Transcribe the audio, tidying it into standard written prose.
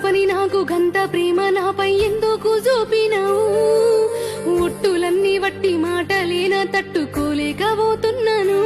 చూపని నాకు గంత ప్రేమ నాపై ఎందుకు చూపినావు ఒట్టులన్నీ వట్టి మాటలేనా తట్టుకోలేకపోతున్నాను